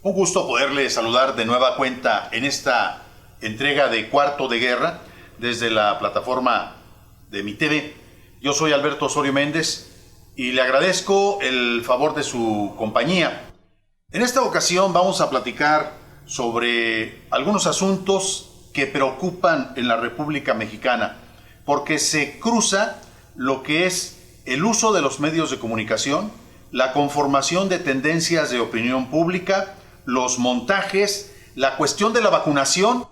Un gusto poderle saludar de nueva cuenta en esta entrega de Cuarto de Guerra desde la plataforma de Mi TV. Yo soy Alberto Osorio Méndez y le agradezco el favor de su compañía. En esta ocasión vamos a platicar sobre algunos asuntos que preocupan en la República Mexicana, porque se cruza lo que es el uso de los medios de comunicación, la conformación de tendencias de opinión pública, los montajes, la cuestión de la vacunación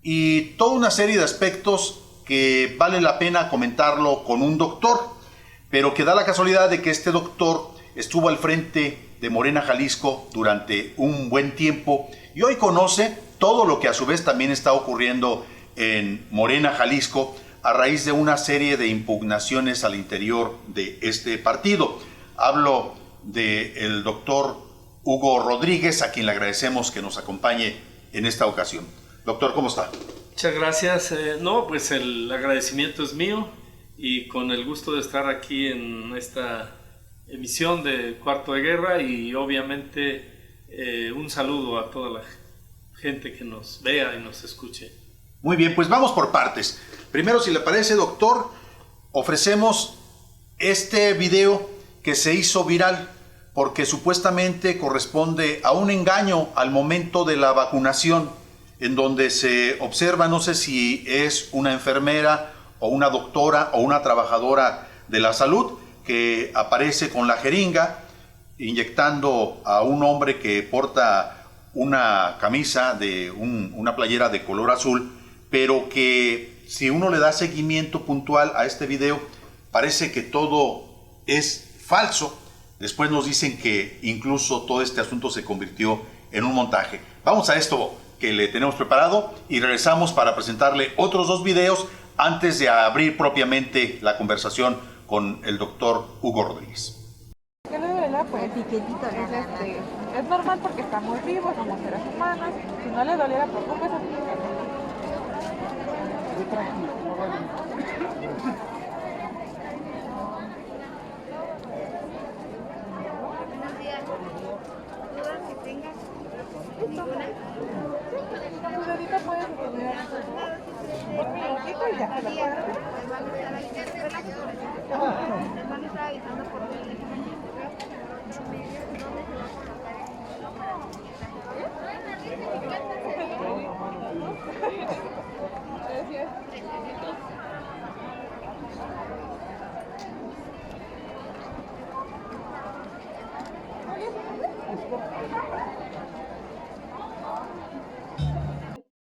y toda una serie de aspectos que vale la pena comentarlo con un doctor, pero que da la casualidad de que este doctor estuvo al frente de Morena Jalisco durante un buen tiempo y hoy conoce todo lo que a su vez también está ocurriendo en Morena Jalisco a raíz de una serie de impugnaciones al interior de este partido. Hablo del doctor Hugo Rodríguez, a quien le agradecemos que nos acompañe en esta ocasión. Doctor, ¿cómo está? Muchas gracias. Pues el agradecimiento es mío y con el gusto de estar aquí en esta emisión de Cuarto de Guerra y obviamente un saludo a toda la gente que nos vea y nos escuche. Muy bien, pues vamos por partes. Primero, si le parece, doctor, ofrecemos este video que se hizo viral porque supuestamente corresponde a un engaño al momento de la vacunación, en donde se observa, no sé si es una enfermera o una doctora o una trabajadora de la salud, que aparece con la jeringa inyectando a un hombre que porta una camisa de una playera de color azul, pero que si uno le da seguimiento puntual a este video, parece que todo es falso. Después nos dicen que incluso todo este asunto se convirtió en un montaje. Vamos a esto que le tenemos preparado y regresamos para presentarle otros dos videos antes de abrir propiamente la conversación con el doctor Hugo Rodríguez. ¿Qué le duele? Pues es normal porque estamos vivos, somos seres humanos. Si no le doliera, preocúpese. Su dedito puede sostener un minutito y ya.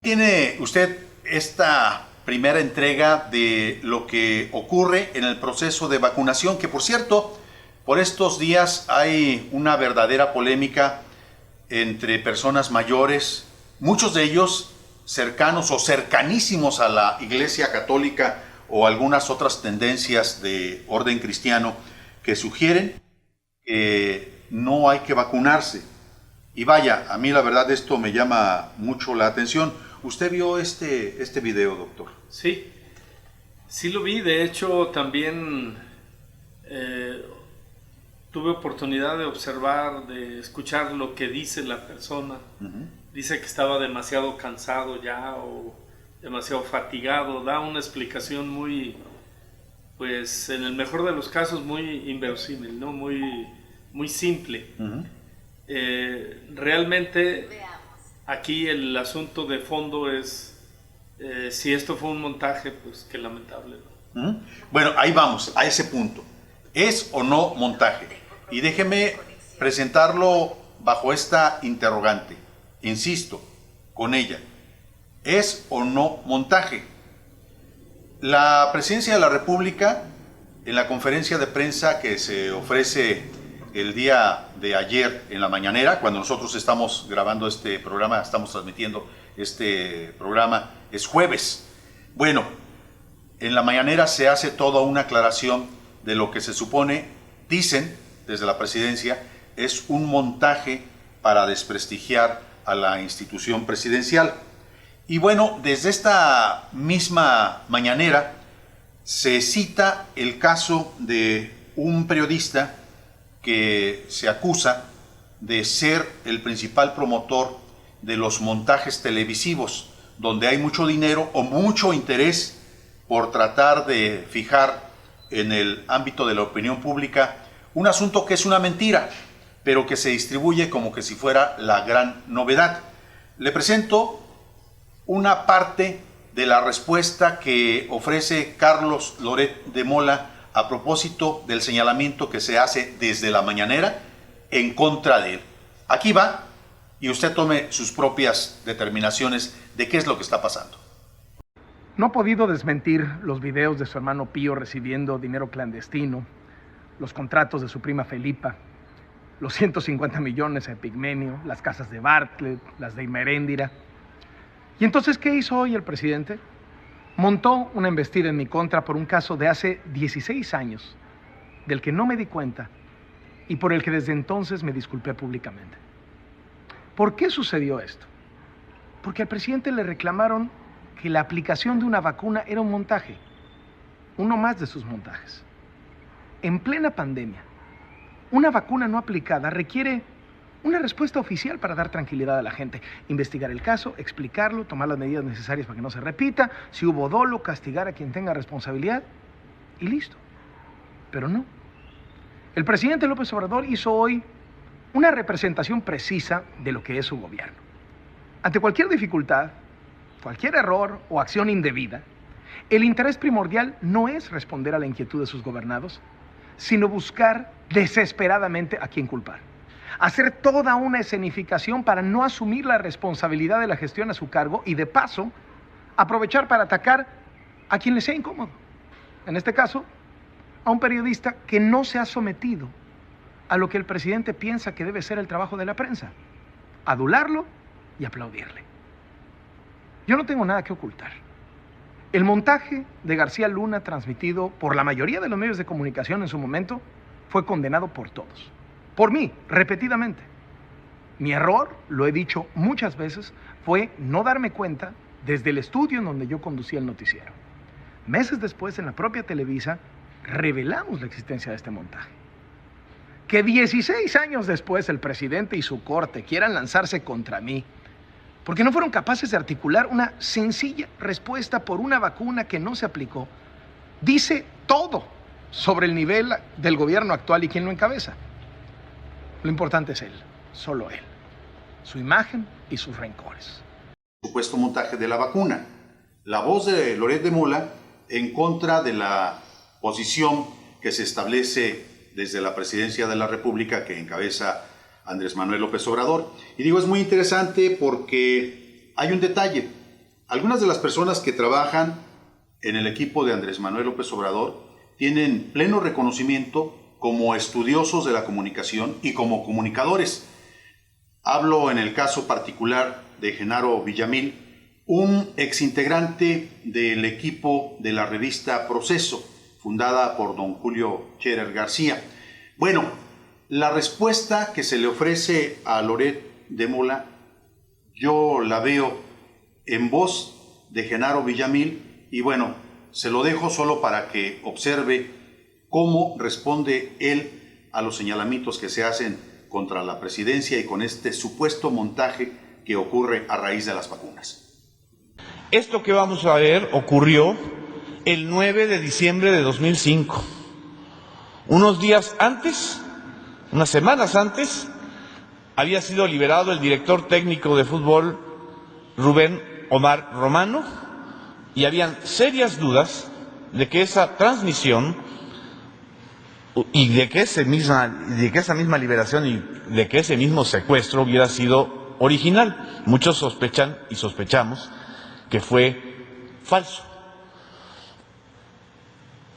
Tiene usted esta primera entrega de lo que ocurre en el proceso de vacunación, que por cierto, por estos días hay una verdadera polémica entre personas mayores, muchos de ellos cercanos o cercanísimos a la Iglesia Católica o algunas otras tendencias de orden cristiano que sugieren que no hay que vacunarse. Y vaya, a mí la verdad esto me llama mucho la atención. ¿Usted vio este video, doctor? Sí, sí lo vi. De hecho, también tuve oportunidad de observar, de escuchar lo que dice la persona. Dice que estaba demasiado cansado ya o demasiado fatigado. Da una explicación muy, pues en el mejor de los casos, muy inverosímil, ¿no? Muy simple. Realmente aquí el asunto de fondo es si esto fue un montaje, pues qué lamentable, ¿no? Bueno, ahí vamos, a ese punto. ¿Es o no montaje? Y déjeme presentarlo bajo esta interrogante. Insisto con ella. ¿Es o no montaje? La Presidencia de la República, en la conferencia de prensa que se ofrece el día de ayer en la mañanera, cuando nosotros estamos grabando este programa, estamos transmitiendo este programa, es jueves. Bueno, en la mañanera se hace toda una aclaración de lo que se supone, dicen desde la presidencia, es un montaje para desprestigiar a la institución presidencial. Y bueno, desde esta misma mañanera se cita el caso de un periodista que se acusa de ser el principal promotor de los montajes televisivos, donde hay mucho dinero o mucho interés por tratar de fijar en el ámbito de la opinión pública un asunto que es una mentira, pero que se distribuye como que si fuera la gran novedad. Le presento una parte de la respuesta que ofrece Carlos Loret de Mola a propósito del señalamiento que se hace desde la mañanera en contra de él. Aquí va, y usted tome sus propias determinaciones de qué es lo que está pasando. No ha podido desmentir los videos de su hermano Pío recibiendo dinero clandestino, los contratos de su prima Felipa, los 150 millones a Epigmenio, las casas de Bartlett, las de Imeréndira. ¿Y entonces qué hizo hoy el presidente? Montó una embestida en mi contra por un caso de hace 16 años, del que no me di cuenta y por el que desde entonces me disculpé públicamente. ¿Por qué sucedió esto? Porque al presidente le reclamaron que la aplicación de una vacuna era un montaje, uno más de sus montajes. En plena pandemia, una vacuna no aplicada requiere una respuesta oficial para dar tranquilidad a la gente, investigar el caso, explicarlo, tomar las medidas necesarias para que no se repita, si hubo dolo, castigar a quien tenga responsabilidad y listo. Pero no. El presidente López Obrador hizo hoy una representación precisa de lo que es su gobierno. Ante cualquier dificultad, cualquier error o acción indebida, el interés primordial no es responder a la inquietud de sus gobernados, sino buscar desesperadamente a quién culpar. Hacer toda una escenificación para no asumir la responsabilidad de la gestión a su cargo y, de paso, aprovechar para atacar a quien le sea incómodo. En este caso, a un periodista que no se ha sometido a lo que el presidente piensa que debe ser el trabajo de la prensa: adularlo y aplaudirle. Yo no tengo nada que ocultar. El montaje de García Luna, transmitido por la mayoría de los medios de comunicación en su momento, fue condenado por todos. Por mí, repetidamente. Mi error, lo he dicho muchas veces, fue no darme cuenta desde el estudio en donde yo conducía el noticiero. Meses después, en la propia Televisa, revelamos la existencia de este montaje. Que 16 años después el presidente y su corte quieran lanzarse contra mí porque no fueron capaces de articular una sencilla respuesta por una vacuna que no se aplicó, dice todo sobre el nivel del gobierno actual y quién lo encabeza. Lo importante es él, solo él, su imagen y sus rencores. Supuesto montaje de la vacuna. La voz de Loret de Mola en contra de la posición que se establece desde la presidencia de la República que encabeza Andrés Manuel López Obrador. Y digo, es muy interesante porque hay un detalle. Algunas de las personas que trabajan en el equipo de Andrés Manuel López Obrador tienen pleno reconocimiento como estudiosos de la comunicación y como comunicadores. Hablo en el caso particular de Genaro Villamil, un exintegrante del equipo de la revista Proceso, fundada por don Julio Scherer García. Bueno, la respuesta que se le ofrece a Loret de Mola, yo la veo en voz de Genaro Villamil y bueno, se lo dejo solo para que observe cómo responde él a los señalamientos que se hacen contra la presidencia y con este supuesto montaje que ocurre a raíz de las vacunas. Esto que vamos a ver ocurrió el 9 de diciembre de 2005. Unos días antes, unas semanas antes, había sido liberado el director técnico de fútbol Rubén Omar Romano y habían serias dudas de que esa transmisión y de que esa misma liberación y de que ese mismo secuestro hubiera sido original. Muchos sospechan y sospechamos que fue falso.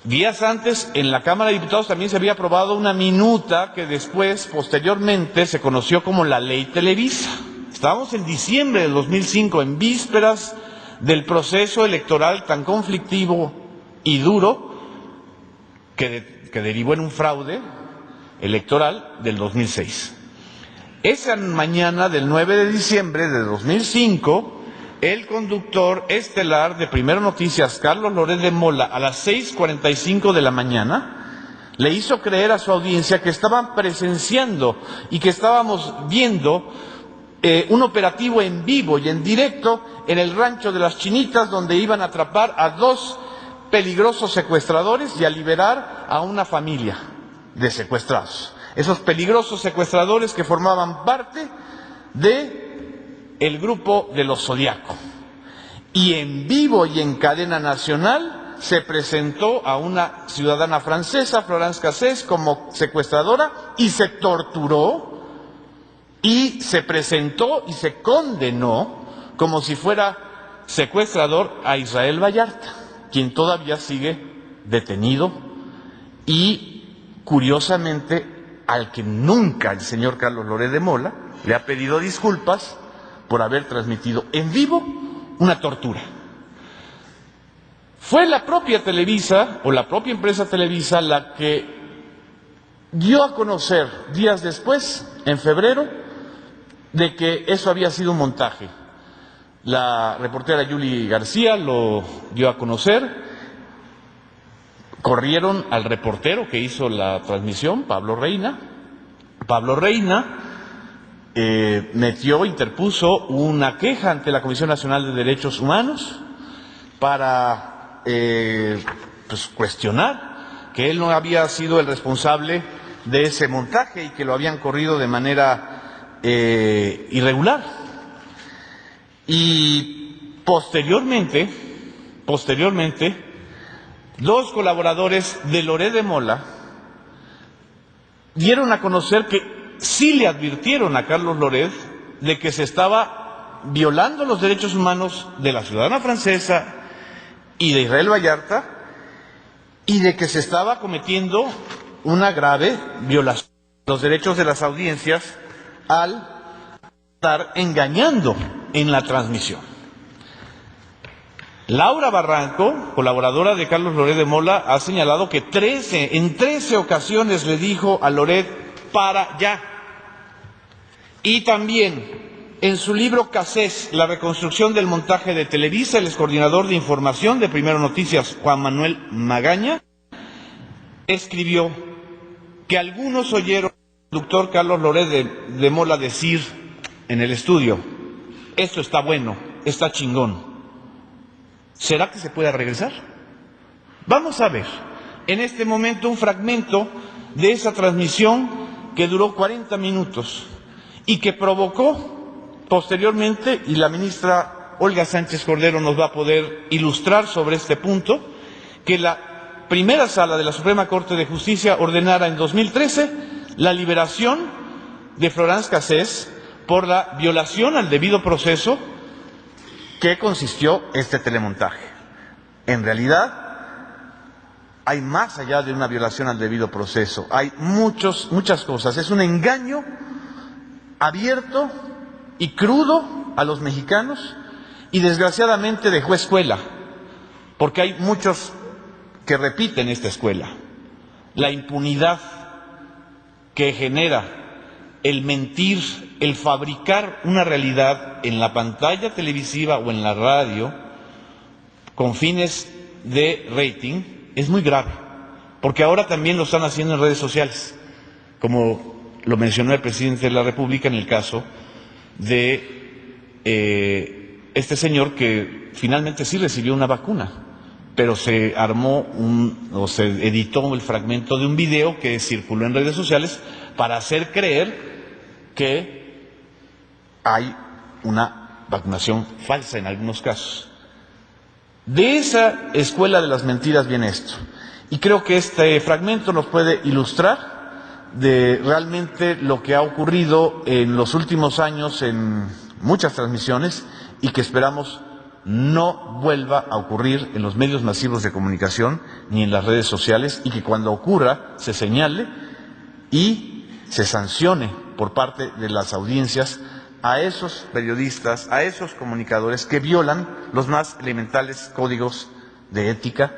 Días antes, en la Cámara de Diputados también se había aprobado una minuta que después, posteriormente, se conoció como la Ley Televisa. Estábamos en diciembre del 2005, en vísperas del proceso electoral tan conflictivo y duro que derivó en un fraude electoral del 2006. Esa mañana del 9 de diciembre de 2005, el conductor estelar de Primero Noticias, Carlos Loret de Mola, a las 6:45 de la mañana, le hizo creer a su audiencia que estaban presenciando y que estábamos viendo un operativo en vivo y en directo en el rancho de las Chinitas, donde iban a atrapar a 2 peligrosos secuestradores y a liberar a una familia de secuestrados. Esos peligrosos secuestradores que formaban parte de el grupo de los Zodiaco. Y en vivo y en cadena nacional se presentó a una ciudadana francesa, Florence Cassés, como secuestradora, y se torturó, y se presentó y se condenó como si fuera secuestrador a Israel Vallarta, quien todavía sigue detenido y, curiosamente, al que nunca el señor Carlos Loret de Mola le ha pedido disculpas por haber transmitido en vivo una tortura. Fue la propia Televisa, o la propia empresa Televisa, la que dio a conocer días después, en febrero, de que eso había sido un montaje. La reportera Yuli García lo dio a conocer, corrieron al reportero que hizo la transmisión, Pablo Reina. Pablo Reina interpuso una queja ante la Comisión Nacional de Derechos Humanos para cuestionar que él no había sido el responsable de ese montaje y que lo habían corrido de manera irregular. Y posteriormente, 2 colaboradores de Loret de Mola dieron a conocer que sí le advirtieron a Carlos Loret de que se estaba violando los derechos humanos de la ciudadana francesa y de Israel Vallarta, y de que se estaba cometiendo una grave violación de los derechos de las audiencias al estar engañando en la transmisión. Laura Barranco, colaboradora de Carlos Loret de Mola, ha señalado que en 13 ocasiones le dijo a Loret: para ya. Y también en su libro Cassés, la reconstrucción del montaje de Televisa, el excoordinador de información de Primero Noticias, Juan Manuel Magaña, escribió que algunos oyeron al conductor Carlos Loret de Mola decir en el estudio: esto está bueno, está chingón. ¿Será que se pueda regresar? Vamos a ver en este momento un fragmento de esa transmisión que duró 40 minutos y que provocó posteriormente, y la ministra Olga Sánchez Cordero nos va a poder ilustrar sobre este punto, que la primera sala de la Suprema Corte de Justicia ordenara en 2013 la liberación de Florence Cassés por la violación al debido proceso que consistió este telemontaje. En realidad, hay más allá de una violación al debido proceso, hay muchas cosas. Es un engaño abierto y crudo a los mexicanos, y desgraciadamente dejó escuela, porque hay muchos que repiten esta escuela. La impunidad que genera el mentir, el fabricar una realidad en la pantalla televisiva o en la radio con fines de rating es muy grave, porque ahora también lo están haciendo en redes sociales, como lo mencionó el presidente de la República en el caso de este señor que finalmente sí recibió una vacuna, pero se se editó el fragmento de un video que circuló en redes sociales para hacer creer que hay una vacunación falsa en algunos casos. De esa escuela de las mentiras viene esto, y creo que este fragmento nos puede ilustrar de realmente lo que ha ocurrido en los últimos años en muchas transmisiones, y que esperamos no vuelva a ocurrir en los medios masivos de comunicación ni en las redes sociales, y que cuando ocurra se señale y se sancione por parte de las audiencias a esos periodistas, a esos comunicadores que violan los más elementales códigos de ética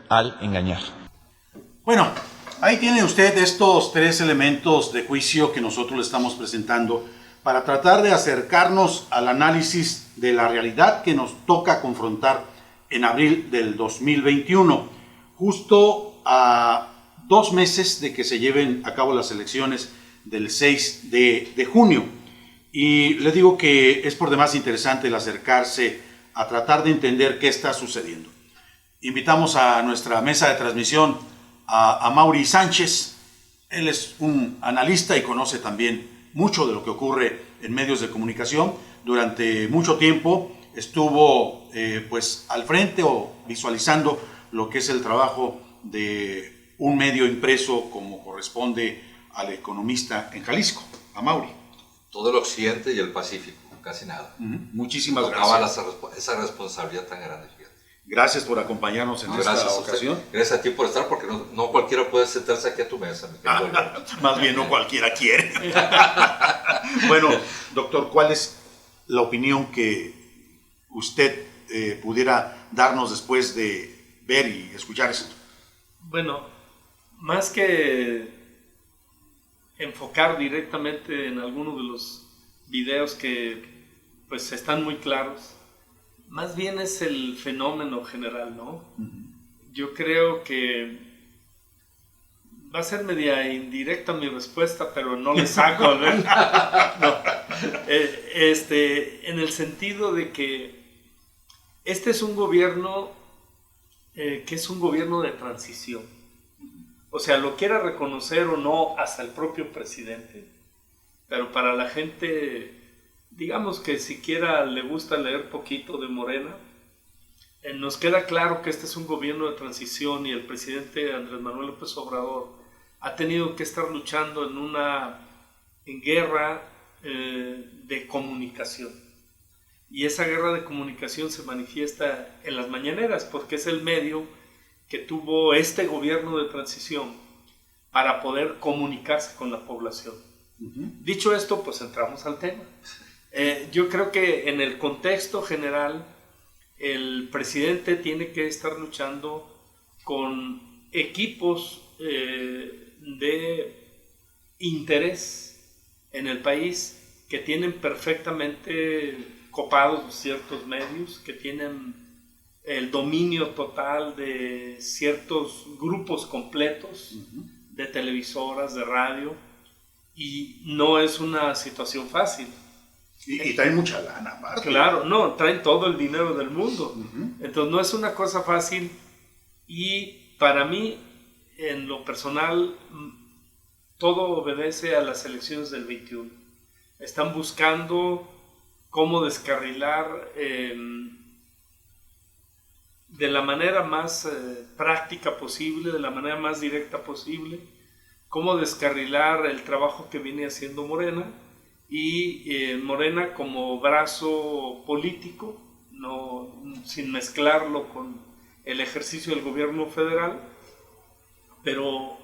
al engañar. Bueno, ahí tiene usted estos 3 elementos de juicio que nosotros le estamos presentando para tratar de acercarnos al análisis de la realidad que nos toca confrontar en abril del 2021, justo a 2 meses de que se lleven a cabo las elecciones del 6 de junio. Y les digo que es por demás interesante el acercarse a tratar de entender qué está sucediendo. Invitamos a nuestra mesa de transmisión a Mauri Sánchez. Él es un analista y conoce también mucho de lo que ocurre en medios de comunicación. Durante mucho tiempo estuvo pues al frente o visualizando lo que es el trabajo de un medio impreso como corresponde al Economista en Jalisco. A Mauri. Todo el occidente y el Pacífico, casi nada. Muchísimas Tocaba gracias. esa responsabilidad tan grande, fíjate. Gracias por acompañarnos en esta ocasión. Gracias a ti por estar, porque no cualquiera puede sentarse aquí a tu mesa. Más bien no cualquiera quiere. Bueno, doctor, ¿cuál es la opinión que usted pudiera darnos después de ver y escuchar esto? Bueno, más que enfocar directamente en alguno de los videos que pues están muy claros, más bien es el fenómeno general, ¿no? Yo creo que va a ser media indirecta mi respuesta, pero no le saco a ver. No. En el sentido de que este es un gobierno que es un gobierno de transición. O sea, lo quiera reconocer o no hasta el propio presidente, pero para la gente, digamos que siquiera le gusta leer poquito de Morena, nos queda claro que este es un gobierno de transición y el presidente Andrés Manuel López Obrador ha tenido que estar luchando en guerra de comunicación. Y esa guerra de comunicación se manifiesta en las mañaneras, porque es el medio que tuvo este gobierno de transición para poder comunicarse con la población. Dicho esto, pues entramos al tema. Yo creo que en el contexto general, el presidente tiene que estar luchando con equipos de interés en el país que tienen perfectamente copados ciertos medios, que tienen el dominio total de ciertos grupos completos de televisoras, de radio, y no es una situación fácil. Y traen mucha lana, aparte. Claro, no, traen todo el dinero del mundo. Entonces no es una cosa fácil, y para mí, en lo personal, todo obedece a las elecciones del 21. Están buscando cómo descarrilar de la manera más práctica posible, de la manera más directa posible, cómo descarrilar el trabajo que viene haciendo Morena, y Morena como brazo político, sin mezclarlo con el ejercicio del gobierno federal, pero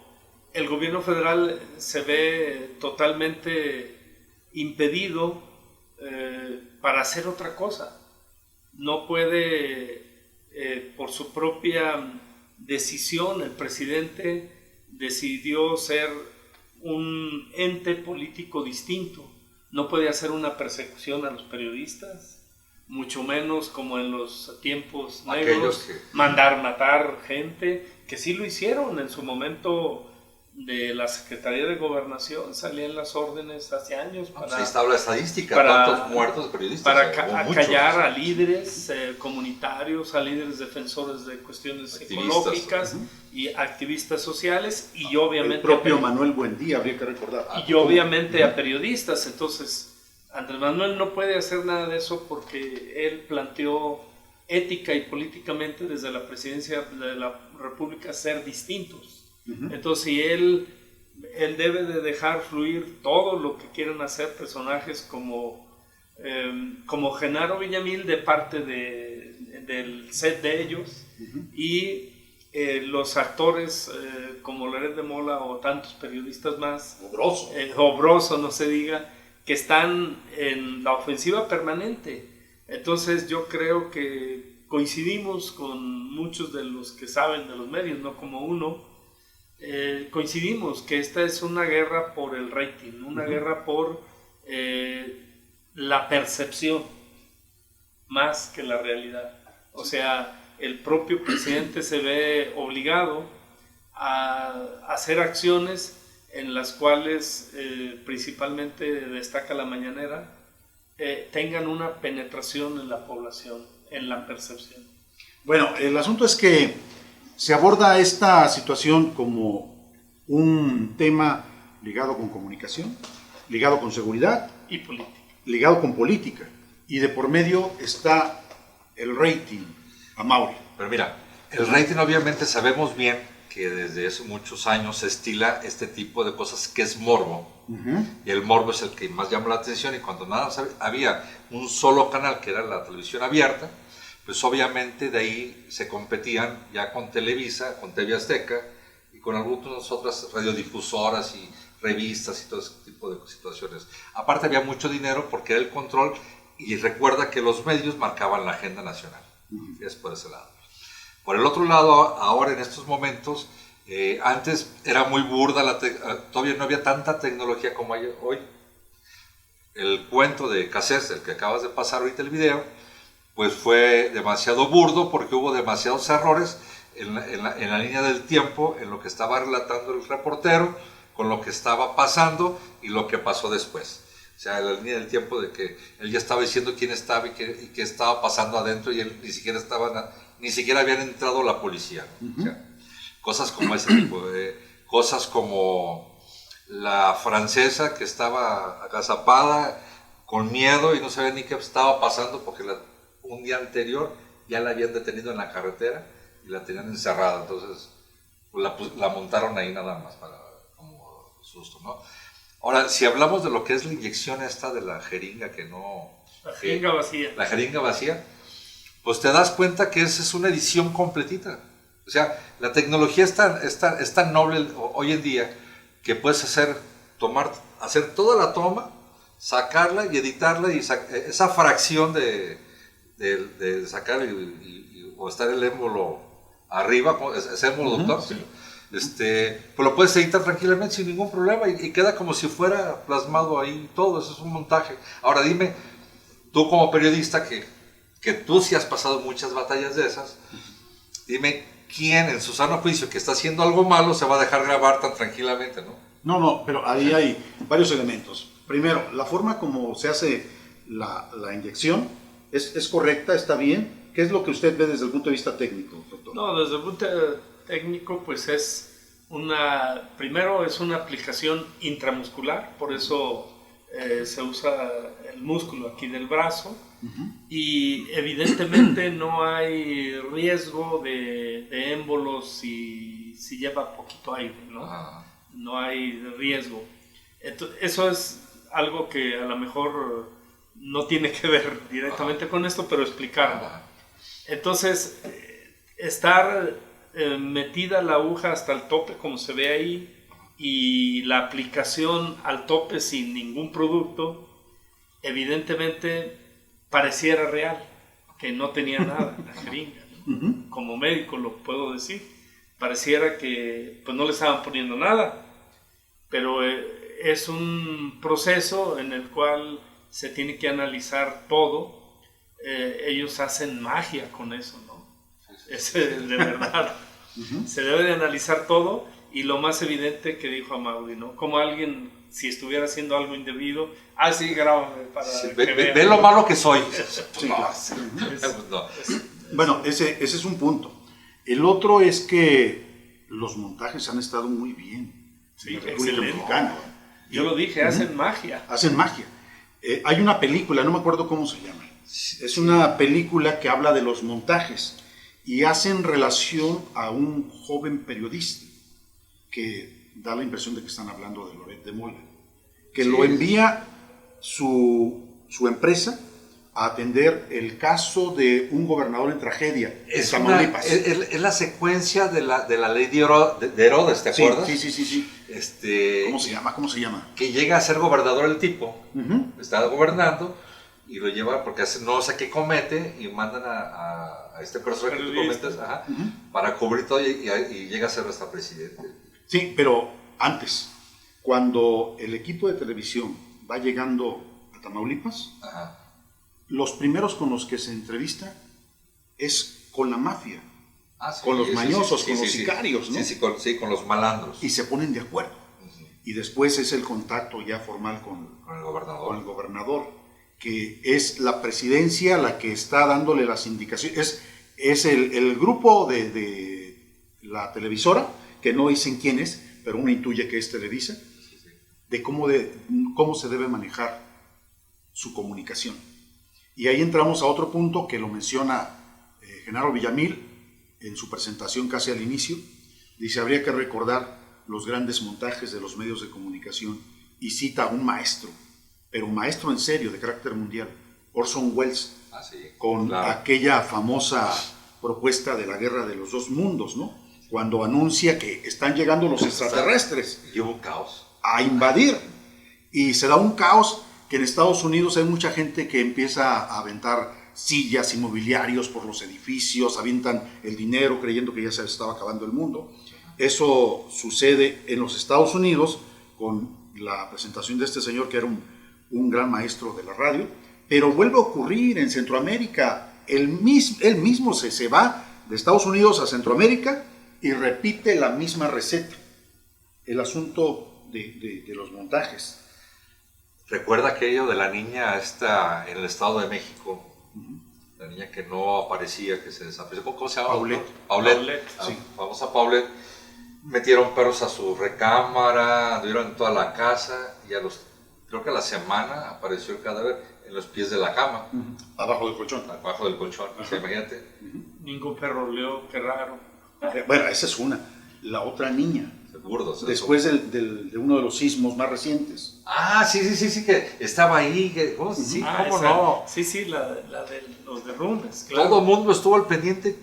el gobierno federal se ve totalmente impedido para hacer otra cosa. No puede, por su propia decisión, el presidente decidió ser un ente político distinto. No puede hacer una persecución a los periodistas, mucho menos como en los tiempos negros, mandar matar gente, que sí lo hicieron en su momento. De la Secretaría de Gobernación salían las órdenes hace años para... Ahí está la estadística, ¿cuántos muertos periodistas? Para callar a líderes comunitarios, a líderes defensores de cuestiones ecológicas y activistas sociales, y obviamente... El propio Manuel Buendía, habría que recordar. Y obviamente a periodistas. Entonces, Andrés Manuel no puede hacer nada de eso porque él planteó ética y políticamente desde la presidencia de la República ser distintos. Entonces, si él debe de dejar fluir todo lo que quieren hacer personajes como Genaro Villamil de parte del set de ellos, y los actores como Loret de Mola o tantos periodistas más, o Broso, no se diga, que están en la ofensiva permanente. Entonces yo creo que coincidimos con muchos de los que saben de los medios, no como uno. Coincidimos que esta es una guerra por el rating, una guerra por la percepción más que la realidad. O sea, el propio presidente se ve obligado a hacer acciones en las cuales principalmente destaca la mañanera, tengan una penetración en la población, en la percepción. Bueno, el asunto es que se aborda esta situación como un tema ligado con comunicación, ligado con seguridad Y política. ligado con política, y de por medio está el rating, Amaury. Pero mira, el rating obviamente sabemos bien que desde hace muchos años se estila este tipo de cosas que es morbo. Y el morbo es el que más llama la atención, y cuando nada había un solo canal que era la televisión abierta, pues obviamente de ahí se competían ya con Televisa, con TV Azteca y con algunas otras radiodifusoras y revistas y todo ese tipo de situaciones. Aparte había mucho dinero porque era el control, y recuerda que los medios marcaban la agenda nacional. Es por ese lado. Por el otro lado, ahora en estos momentos, antes era muy burda, todavía no había tanta tecnología como hay hoy. El cuento de Cassés, el que acabas de pasar ahorita el video, pues fue demasiado burdo porque hubo demasiados errores en la línea del tiempo, en lo que estaba relatando el reportero, con lo que estaba pasando y lo que pasó después. O sea, la línea del tiempo de que él ya estaba diciendo quién estaba y qué estaba pasando adentro, y él ni siquiera habían entrado la policía, ¿no? O sea, cosas como ese tipo, cosas como la francesa que estaba agazapada con miedo y no sabía ni qué estaba pasando porque un día anterior ya la habían detenido en la carretera y la tenían encerrada, entonces pues, la montaron ahí nada más para como susto, ¿no? Ahora, si hablamos de lo que es la inyección esta de la jeringa La jeringa vacía. La jeringa vacía, pues te das cuenta que esa es una edición completita. O sea, la tecnología es tan noble hoy en día que puedes hacer toda la toma, sacarla y editarla, y esa fracción de sacar o estar el émbolo arriba, ese émbolo, doctor, sí. Pues lo puedes editar tranquilamente sin ningún problema y queda como si fuera plasmado ahí todo. Eso es un montaje. Ahora dime, tú como periodista que tú sí has pasado muchas batallas de esas, dime quién en su sano juicio que está haciendo algo malo se va a dejar grabar tan tranquilamente, ¿no? No, pero ahí hay varios elementos. Primero, la forma como se hace la inyección es correcta, está bien. ¿Qué es lo que usted ve desde el punto de vista técnico, doctor? No, desde el punto técnico, pues primero es una aplicación intramuscular, por eso se usa el músculo aquí del brazo, y evidentemente no hay riesgo de émbolos si lleva poquito aire, ¿no? No hay riesgo. Eso es algo que a lo mejor no tiene que ver directamente con esto, pero explicarlo. Entonces, estar metida la aguja hasta el tope, como se ve ahí, y la aplicación al tope sin ningún producto, evidentemente pareciera real, que no tenía nada la jeringa, ¿no? Como médico lo puedo decir, pareciera que pues no le estaban poniendo nada, pero es un proceso en el cual se tiene que analizar todo. Ellos hacen magia con eso, ¿no? De verdad. Se debe de analizar todo, y lo más evidente que dijo Amaury, ¿no? Como alguien, si estuviera haciendo algo indebido, sí, grábame para ve lo malo que soy. Sí, claro. Bueno, ese es un punto. El otro es que los montajes han estado muy bien. Sí, en la República Dominicana. Yo lo dije, hacen magia. Hacen magia. Hay una película, no me acuerdo cómo se llama. Es una película que habla de los montajes y hacen relación a un joven periodista que da la impresión de que están hablando de Loret de Mola, que lo envía su empresa a atender el caso de un gobernador en tragedia en Tamaulipas. Es la secuencia de la ley de Herodes, ¿te acuerdas? Sí. ¿Cómo se llama? Que llega a ser gobernador el tipo, está gobernando y lo lleva porque no sé qué comete y mandan a este personaje que tú comentas para cubrir todo y llega a ser hasta presidente. Sí, pero antes, cuando el equipo de televisión va llegando a Tamaulipas, los primeros con los que se entrevista es con la mafia. con los mañosos, con los sicarios, ¿no? Sí, con los malandros. Y se ponen de acuerdo. Y después es el contacto ya formal con el el gobernador, que es la presidencia la que está dándole las indicaciones. Es el grupo de la televisora, que no dicen quién es, pero uno intuye que es Televisa, de cómo se debe manejar su comunicación. Y ahí entramos a otro punto que lo menciona Genaro Villamil en su presentación casi al inicio. Dice, habría que recordar los grandes montajes de los medios de comunicación, y cita a un maestro, pero un maestro en serio, de carácter mundial, Orson Welles, con aquella famosa propuesta de la guerra de los dos mundos, ¿no? Cuando anuncia que están llegando los extraterrestres. Y hubo un caos. A invadir. Y se da un caos que en Estados Unidos hay mucha gente que empieza a aventar sillas, inmobiliarios por los edificios, avientan el dinero creyendo que ya se estaba acabando el mundo. Eso sucede en los Estados Unidos con la presentación de este señor que era un gran maestro de la radio, pero vuelve a ocurrir en Centroamérica. Él mismo se va de Estados Unidos a Centroamérica y repite la misma receta. El asunto de los montajes. ¿Recuerda aquello de la niña esta en el Estado de México? La niña que no aparecía, que se desapareció. ¿Cómo se llama? Paulette. Sí. Famosa Paulette. Metieron perros a su recámara, dieron toda la casa, y creo que a la semana apareció el cadáver en los pies de la cama. Abajo del colchón. Abajo del colchón, o sea, imagínate. Ningún perro leó, qué raro. Bueno, esa es una. La otra niña. Burdos, después de uno de los sismos más recientes. Sí, que estaba ahí. ¿Cómo no? Sí, la de los derrumbes, claro. Todo el mundo estuvo al pendiente,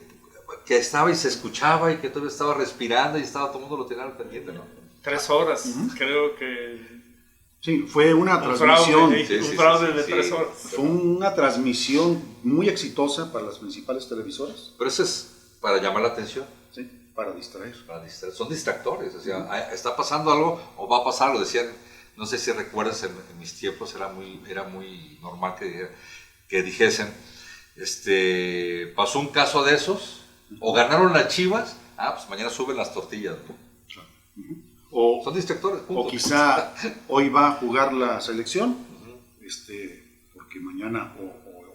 que estaba y se escuchaba y que todo estaba respirando y todo el mundo lo tenía al pendiente, ¿no? 3 horas, creo que... Sí, fue una transmisión. Un fraude de 3 horas. Fue una transmisión muy exitosa para las principales televisoras. Pero eso es para llamar la atención. Sí, para distraer. Son distractores, o sea, está pasando algo o va a pasar algo. Decían, no sé si recuerdas, en mis tiempos era muy normal que dijesen, pasó un caso de esos, o ganaron las Chivas, pues mañana suben las tortillas, ¿no? Son distractores, punto. O quizá hoy va a jugar la selección, porque mañana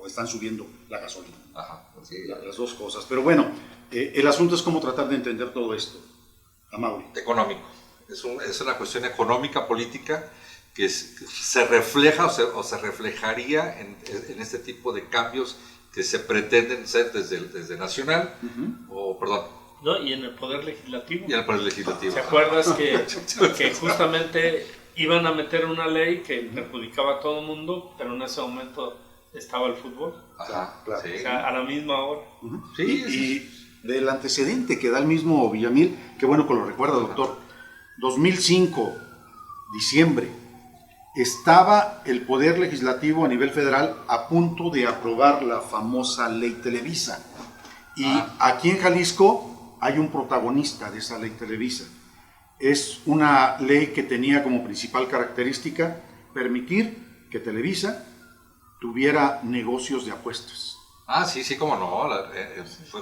o están subiendo la gasolina. Las dos cosas. Pero bueno, el asunto es cómo tratar de entender todo esto, Amaury. Económico. Es una cuestión económica, política, que se refleja o se reflejaría en este tipo de cambios que se pretenden ser desde nacional, No, y en el Poder Legislativo. ¿Te acuerdas que justamente iban a meter una ley que perjudicaba a todo el mundo, pero en ese momento estaba el fútbol? Claro. Sí. O sea, a la misma hora. Y del antecedente que da el mismo Villamil, qué bueno que lo recuerda, doctor. 2005, diciembre, estaba el Poder Legislativo a nivel federal a punto de aprobar la famosa Ley Televisa. Y aquí en Jalisco hay un protagonista de esa Ley Televisa. Es una ley que tenía como principal característica permitir que Televisa tuviera negocios de apuestas. Sí, cómo no.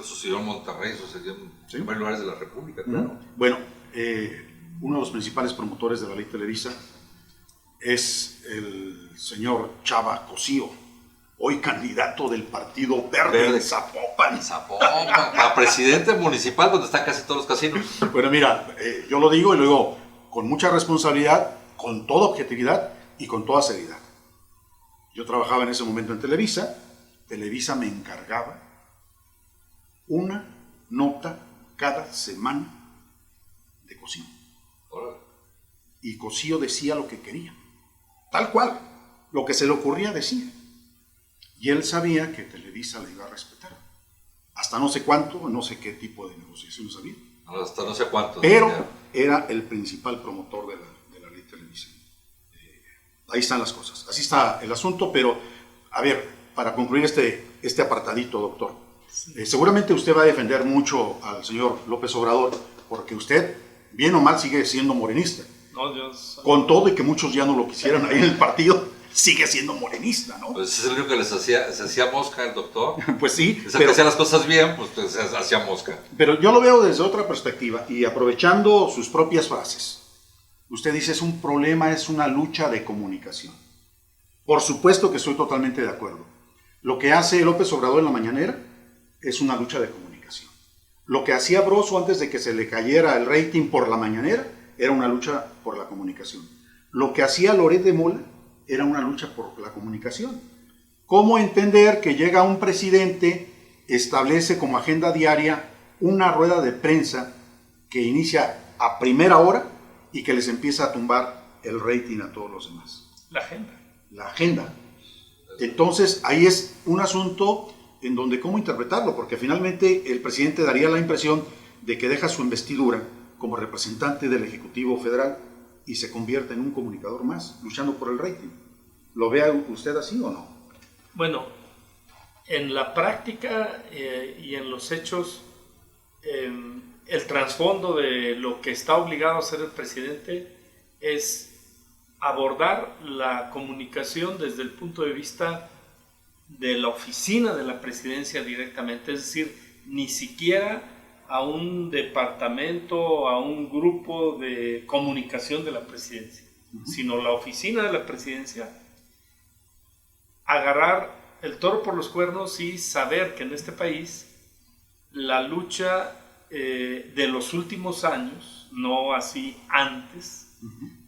Sucedió en Monterrey, sucedió en varios lugares de la República, claro. Bueno, uno de los principales promotores de la Ley Televisa es el señor Chava Cosío, hoy candidato del Partido Verde de Zapopan. A presidente municipal, donde están casi todos los casinos. Bueno, mira, yo lo digo y lo digo con mucha responsabilidad, con toda objetividad y con toda seriedad. Yo trabajaba en ese momento en Televisa. Televisa me encargaba una nota cada semana de Cosío. Y Cosío decía lo que quería, tal cual, lo que se le ocurría decía. Y él sabía que Televisa le iba a respetar. Hasta no sé cuánto, no sé qué tipo de negociaciones había. Hasta no sé cuánto. Pero era el principal promotor de la Ley Televisa. Ahí están las cosas. Así está el asunto, pero, a ver, para concluir este apartadito, doctor, seguramente usted va a defender mucho al señor López Obrador, porque usted, bien o mal, sigue siendo morenista. No, yo soy... Con todo y que muchos ya no lo quisieran ahí en el partido. sigue siendo morenista, ¿no? Pues es el único que se hacía mosca el doctor. Pues sí, O sea, que hacía las cosas bien, pues se hacía mosca. pero yo lo veo desde otra perspectiva y aprovechando sus propias frases. Usted dice, es un problema, es una lucha de comunicación. Por supuesto que estoy totalmente de acuerdo. Lo que hace López Obrador en la mañanera es una lucha de comunicación. Lo que hacía Broso antes de que se le cayera el rating por la mañanera era una lucha por la comunicación. Lo que hacía Loret de Mola era una lucha por la comunicación. ¿Cómo entender que llega un presidente, establece como agenda diaria una rueda de prensa que inicia a primera hora y que les empieza a tumbar el rating a todos los demás? La agenda. La agenda. Entonces, ahí es un asunto en donde cómo interpretarlo, porque finalmente el presidente daría la impresión de que deja su investidura como representante del Ejecutivo Federal y se convierte en un comunicador más, luchando por el rating. ¿Lo ve usted así o no? Bueno, en la práctica y en los hechos, el trasfondo de lo que está obligado a hacer el presidente es abordar la comunicación desde el punto de vista de la oficina de la presidencia directamente, es decir, ni siquiera a un departamento, a un grupo de comunicación de la presidencia, sino la oficina de la presidencia, agarrar el toro por los cuernos y saber que en este país la lucha de los últimos años, no así antes,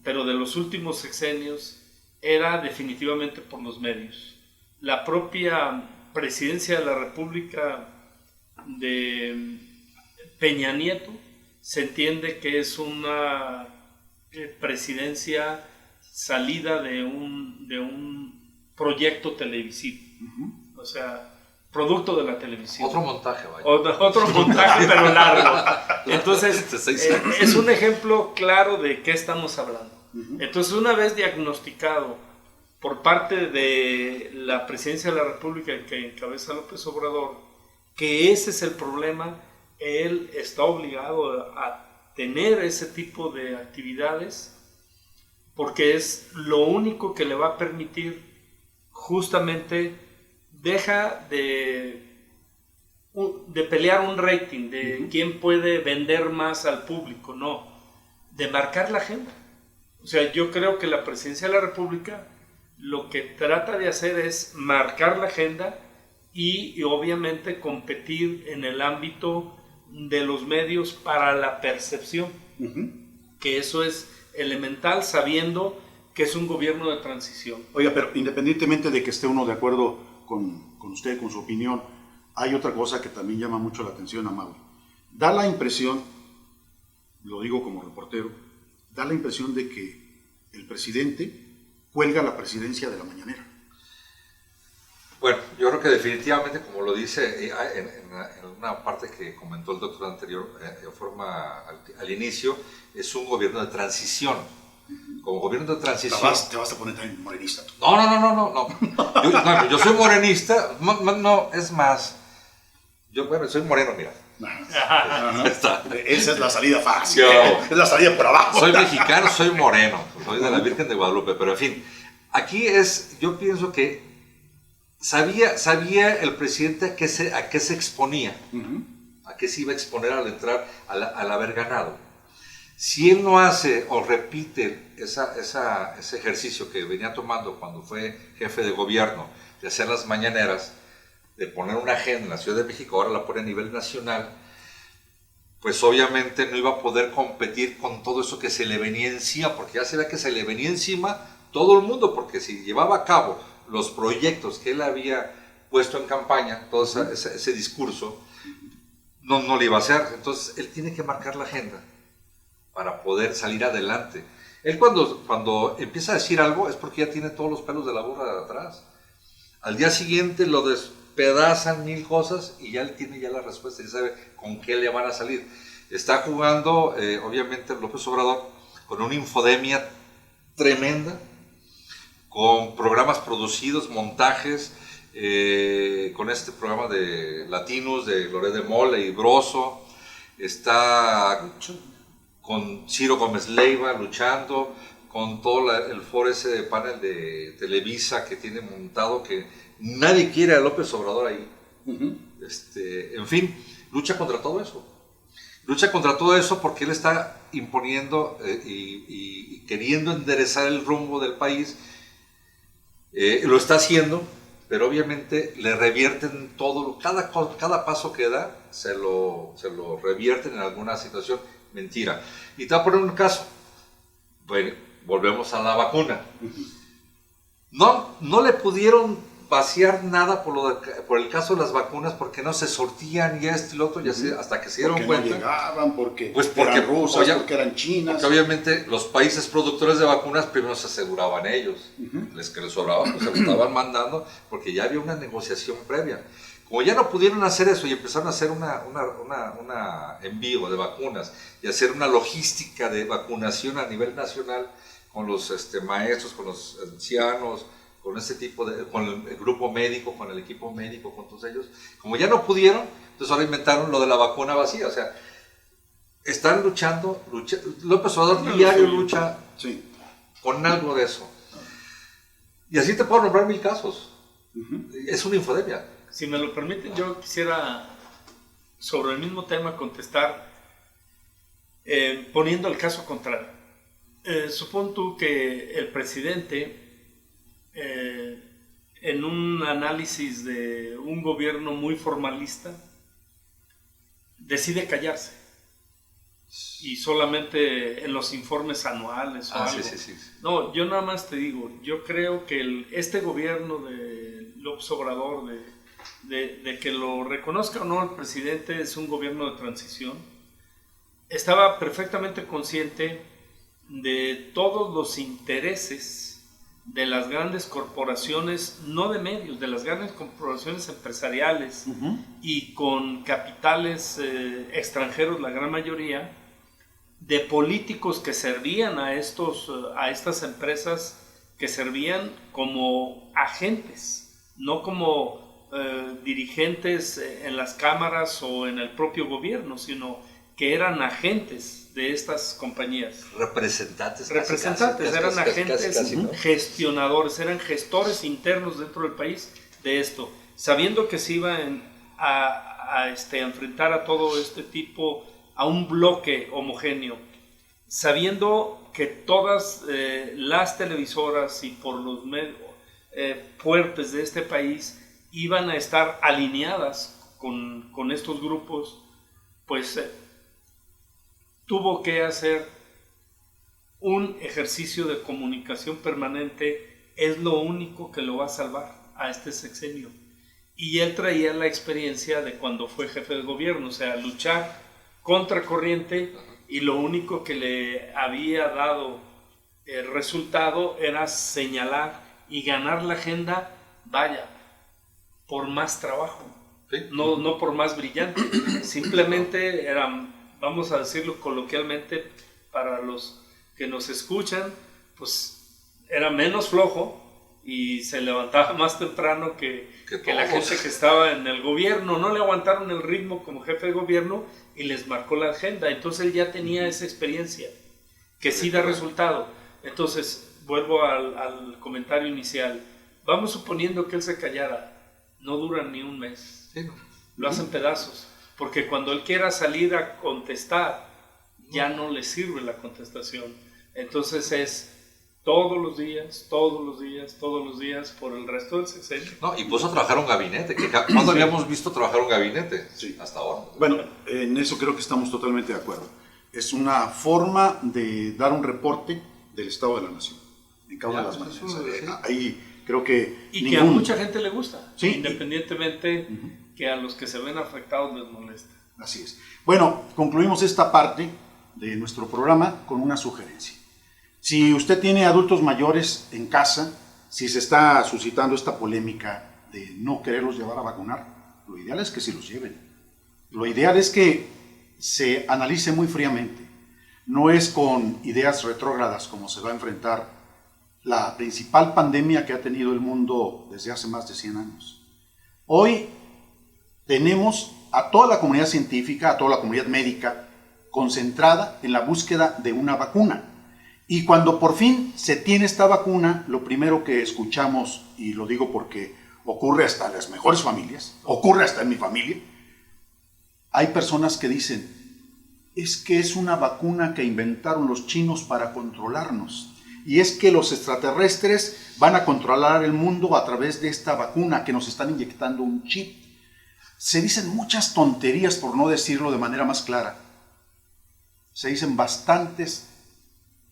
pero de los últimos sexenios, era definitivamente por los medios. La propia presidencia de la República de Peña Nieto se entiende que es una presidencia salida de un proyecto televisivo, o sea, producto de la televisión. Otro montaje, vaya. Otro montaje, pero largo. Entonces, es un ejemplo claro de qué estamos hablando. Entonces, una vez diagnosticado por parte de la presidencia de la República que encabeza López Obrador, que ese es el problema, él está obligado a tener ese tipo de actividades porque es lo único que le va a permitir justamente deja de pelear un rating, de quién puede vender más al público, no, de marcar la agenda. O sea, yo creo que la presidencia de la República lo que trata de hacer es marcar la agenda y obviamente competir en el ámbito de los medios para la percepción, que eso es elemental sabiendo que es un gobierno de transición. Oiga, pero independientemente de que esté uno de acuerdo con usted, con su opinión, hay otra cosa que también llama mucho la atención a Mauro. Da la impresión, lo digo como reportero, da la impresión de que el presidente cuelga la presidencia de la mañanera. Bueno, yo creo que definitivamente, como lo dice en una parte que comentó el doctor anterior, de forma al inicio, es un gobierno de transición. Como gobierno de transición... Te vas a poner también morenista. Tú. No. Yo soy morenista, no, es más, yo soy moreno, mira. Esa es la salida fácil, es la salida por abajo. Soy mexicano, soy moreno, soy de la Virgen de Guadalupe, pero en fin, aquí yo pienso que sabía el presidente a qué se exponía, a qué se iba a exponer al entrar, al haber ganado. Si él no hace o repite ese ejercicio que venía tomando cuando fue jefe de gobierno, de hacer las mañaneras, de poner una agenda en la Ciudad de México, ahora la pone a nivel nacional, pues obviamente no iba a poder competir con todo eso que se le venía encima, porque ya se ve que se le venía encima todo el mundo, porque si llevaba a cabo los proyectos que él había puesto en campaña, todo ese discurso, no le iba a hacer. Entonces él tiene que marcar la agenda para poder salir adelante. Él cuando empieza a decir algo es porque ya tiene todos los pelos de la burra de atrás. Al día siguiente lo despedazan mil cosas y ya él tiene ya la respuesta, ya sabe con qué le van a salir. Está jugando, obviamente, López Obrador con una infodemia tremenda, con programas producidos, montajes, con este programa de Latinos, de Loret de Mola y Broso, está con Ciro Gómez Leiva luchando, con todo el foro ese de panel de Televisa que tiene montado, que nadie quiere a López Obrador ahí. En fin, lucha contra todo eso. Lucha contra todo eso porque él está imponiendo y queriendo enderezar el rumbo del país. Lo está haciendo, pero obviamente le revierten todo, cada paso que da, se lo revierten en alguna situación. Mentira. Y te voy a poner un caso. Bueno, volvemos a la vacuna. No le pudieron vaciar nada por el caso de las vacunas porque no se sortían y esto y lo otro, hasta que se dieron cuenta. No llegaban, porque eran rusas, porque eran chinas. Porque obviamente los países productores de vacunas primero se aseguraban ellos. Les que les sobraban, pues se lo estaban mandando porque ya había una negociación previa. Como ya no pudieron hacer eso y empezaron a hacer una envío de vacunas y hacer una logística de vacunación a nivel nacional con los maestros, con los ancianos, con ese tipo con el grupo médico, con el equipo médico, con todos ellos. Como ya no pudieron, entonces ahora inventaron lo de la vacuna vacía. O sea, están luchando. López Obrador diario lucha con algo de eso. Y así te puedo nombrar 1000 casos. Es una infodemia. Si me lo permiten, yo quisiera sobre el mismo tema contestar poniendo el caso contrario. Supón tú que el presidente, en un análisis de un gobierno muy formalista, decide callarse y solamente en los informes anuales o algo. Sí. No, yo nada más te digo, yo creo que este gobierno de López Obrador, de que lo reconozca o no el presidente, es un gobierno de transición, estaba perfectamente consciente de todos los intereses de las grandes corporaciones, no de medios, de las grandes corporaciones empresariales y con capitales extranjeros, la gran mayoría, de políticos que servían a estas empresas, que servían como agentes, no como dirigentes en las cámaras o en el propio gobierno, sino que eran agentes de estas compañías. Representantes, eran agentes casi, ¿no? gestionadores, eran gestores internos dentro del país de esto, sabiendo que se iban a enfrentar a todo este tipo, a un bloque homogéneo, sabiendo que todas las televisoras y por los medios fuertes de este país iban a estar alineadas con estos grupos, pues tuvo que hacer un ejercicio de comunicación permanente. Es lo único que lo va a salvar a este sexenio. Y él traía la experiencia de cuando fue jefe de gobierno, o sea, luchar contra corriente, y lo único que le había dado el resultado era señalar y ganar la agenda, por más trabajo, no por más brillante, simplemente eran, vamos a decirlo coloquialmente para los que nos escuchan, pues era menos flojo y se levantaba más temprano que la gente que estaba en el gobierno. No le aguantaron el ritmo como jefe de gobierno y les marcó la agenda. Entonces él ya tenía esa experiencia que sí da resultado. Entonces vuelvo al comentario inicial. Vamos suponiendo que él se callara, no dura ni un mes, lo hacen pedazos, porque cuando él quiera salir a contestar ya no le sirve la contestación. Entonces es todos los días por el resto del sexenio. No, y puso a trabajar un gabinete. ¿Cuándo habíamos visto trabajar un gabinete? Hasta ahora. Bueno, en eso creo que estamos totalmente de acuerdo. Es una forma de dar un reporte del estado de la nación en cada una de las maneras. Ahí creo que y que a mucha gente le gusta, sí, independientemente que a los que se ven afectados les molesta. Así es. Bueno, concluimos esta parte de nuestro programa con una sugerencia. Si usted tiene adultos mayores en casa, si se está suscitando esta polémica de no quererlos llevar a vacunar, lo ideal es que sí los lleven. Lo ideal es que se analice muy fríamente. No es con ideas retrógradas como se va a enfrentar la principal pandemia que ha tenido el mundo desde hace más de 100 años. Hoy tenemos a toda la comunidad científica, a toda la comunidad médica, concentrada en la búsqueda de una vacuna. Y cuando por fin se tiene esta vacuna, lo primero que escuchamos, y lo digo porque ocurre hasta en las mejores familias, ocurre hasta en mi familia, hay personas que dicen, es que es una vacuna que inventaron los chinos para controlarnos. Y es que los extraterrestres van a controlar el mundo a través de esta vacuna, que nos están inyectando un chip. Se dicen muchas tonterías, por no decirlo de manera más clara. Se dicen bastantes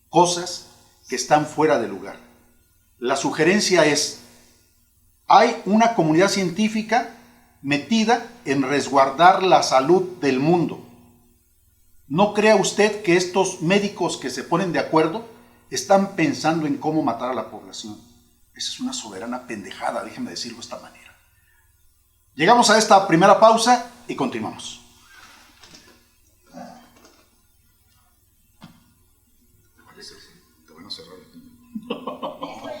cosas que están fuera de lugar. La sugerencia es, hay una comunidad científica metida en resguardar la salud del mundo. ¿No crea usted que estos médicos que se ponen de acuerdo están pensando en cómo matar a la población? Esa es una soberana pendejada, déjenme decirlo de esta manera. Llegamos a esta primera pausa y continuamos.